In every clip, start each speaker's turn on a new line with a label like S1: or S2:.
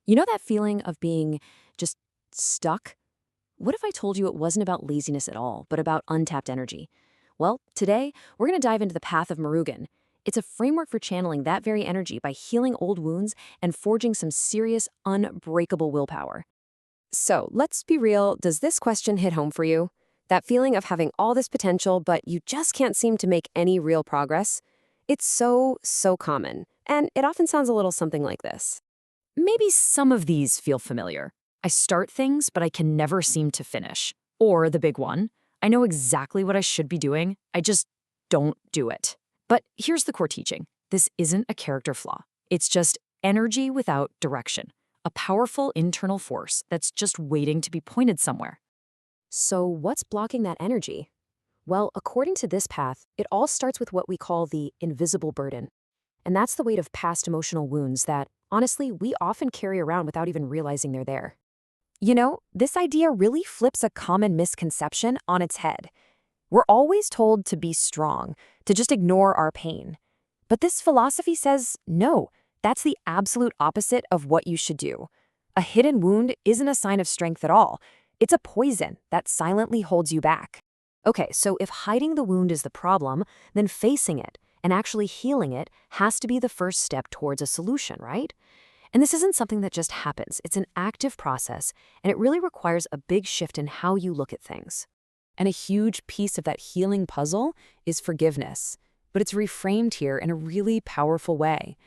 S1: You know that feeling of being just stuck? What if I told you it wasn't about laziness at all, but about untapped energy? Well, today, we're going to dive into the path of Murugan. It's a framework for channeling that very energy by healing old wounds and forging some serious, unbreakable willpower. So, let's be real, does this question hit home for you? That feeling of having all this potential, but you just can't seem to make any real progress? It's so common, and it often sounds a little something like this. Maybe some of these feel familiar. I start things, but I can never seem to finish. Or the big one, I know exactly what I should be doing, I just don't do it. But here's the core teaching. This isn't a character flaw. It's just energy without direction, a powerful internal force that's just waiting to be pointed somewhere. So what's blocking that energy? Well, according to this path, it all starts with what we call the invisible burden. And that's the weight of past emotional wounds that, honestly, we often carry around without even realizing they're there. You know, this idea really flips a common misconception on its head. We're always told to be strong, to just ignore our pain. But this philosophy says, no, that's the absolute opposite of what you should do. A hidden wound isn't a sign of strength at all. It's a poison that silently holds you back. Okay, so if hiding the wound is the problem, then facing it and actually healing it has to be the first step towards a solution, right? And this isn't something that just happens. It's an active process, and it really requires a big shift in how you look at things. And a huge piece of that healing puzzle is forgiveness, but it's reframed here in a really powerful way.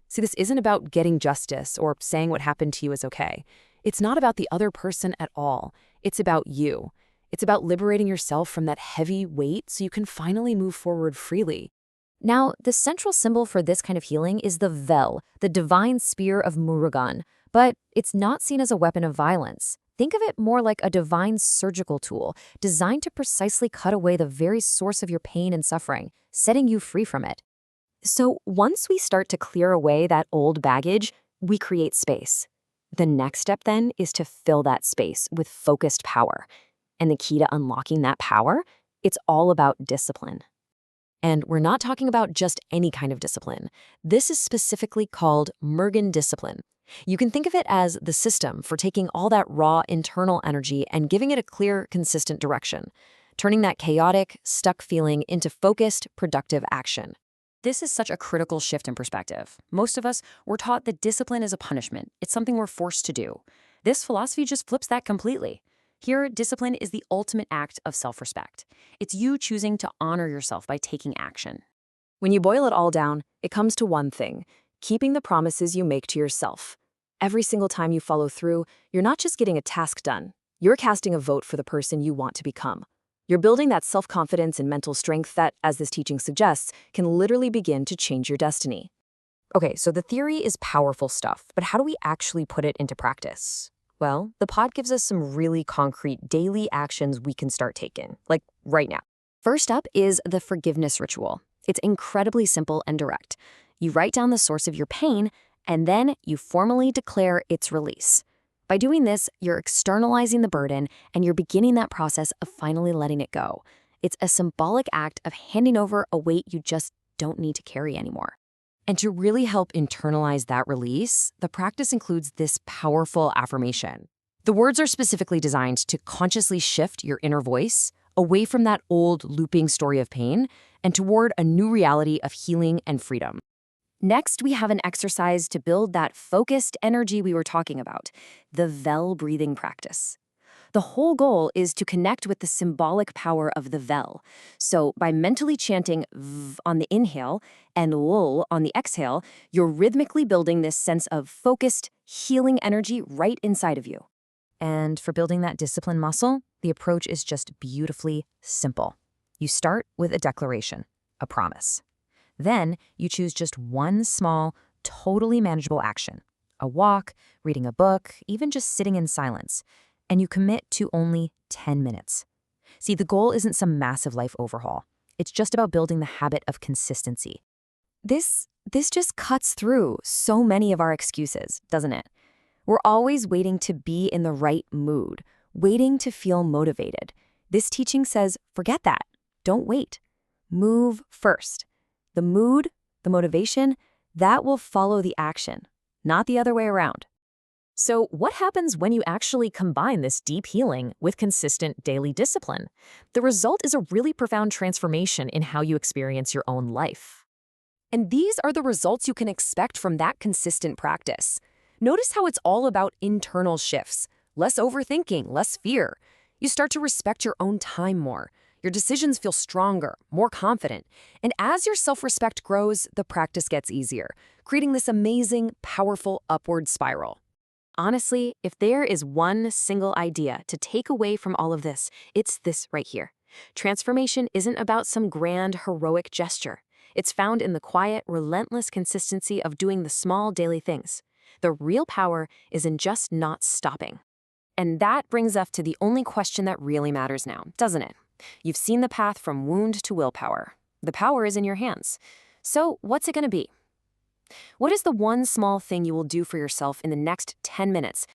S1: See, this isn't about getting justice or saying what happened to you is okay. It's not about the other person at all. It's about you. It's about liberating yourself from that heavy weight so you can finally move forward freely. Now, the central symbol for this kind of healing is the Vel, the divine spear of Murugan, but it's not seen as a weapon of violence. Think of it more like a divine surgical tool designed to precisely cut away the very source of your pain and suffering, setting you free from it. So once we start to clear away that old baggage, we create space. The next step then is to fill that space with focused power. And the key to unlocking that power, it's all about discipline. And we're not talking about just any kind of discipline. This is specifically called Murugan discipline. You can think of it as the system for taking all that raw internal energy and giving it a clear, consistent direction, turning that chaotic, stuck feeling into focused, productive action. This is such a critical shift in perspective. Most of us were taught that discipline is a punishment. It's something we're forced to do. This philosophy just flips that completely. Here, discipline is the ultimate act of self-respect. It's you choosing to honor yourself by taking action. When you boil it all down, it comes to one thing: keeping the promises you make to yourself. Every single time you follow through, you're not just getting a task done. You're casting a vote for the person you want to become. You're building that self-confidence and mental strength that, as this teaching suggests, can literally begin to change your destiny. Okay, so the theory is powerful stuff, but how do we actually put it into practice? Well, the pod gives us some really concrete daily actions we can start taking, like right now. First up is the forgiveness ritual. It's incredibly simple and direct. You write down the source of your pain, and then you formally declare its release. By doing this, you're externalizing the burden, and you're beginning that process of finally letting it go. It's a symbolic act of handing over a weight you just don't need to carry anymore. And to really help internalize that release, the practice includes this powerful affirmation. The words are specifically designed to consciously shift your inner voice away from that old looping story of pain and toward a new reality of healing and freedom. Next, we have an exercise to build that focused energy we were talking about, the Vel breathing practice. The whole goal is to connect with the symbolic power of the Vel. So by mentally chanting V on the inhale and L on the exhale, you're rhythmically building this sense of focused, healing energy right inside of you. And for building that discipline muscle, the approach is just beautifully simple. You start with a declaration, a promise. Then you choose just one small, totally manageable action, a walk, reading a book, even just sitting in silence. And you commit to only 10 minutes. See, the goal isn't some massive life overhaul. It's just about building the habit of consistency. This just cuts through so many of our excuses, doesn't it? We're always waiting to be in the right mood, waiting to feel motivated. This teaching says, forget that. Don't wait. Move first. The mood, the motivation, that will follow the action, not the other way around.
S2: So, what happens when you actually combine this deep healing with consistent daily discipline? The result is a really profound transformation in how you experience your own life.
S1: And these are the results you can expect from that consistent practice. Notice how it's all about internal shifts, less overthinking, less fear. You start to respect your own time more. Your decisions feel stronger, more confident. And as your self-respect grows, the practice gets easier, creating this amazing, powerful upward spiral. Honestly, if there is one single idea to take away from all of this, it's this right here. Transformation isn't about some grand, heroic gesture. It's found in the quiet, relentless consistency of doing the small daily things. The real power is in just not stopping. And that brings us to the only question that really matters now, doesn't it? You've seen the path from wound to willpower. The power is in your hands. So what's it going to be? What is the one small thing you will do for yourself in the next 10 minutes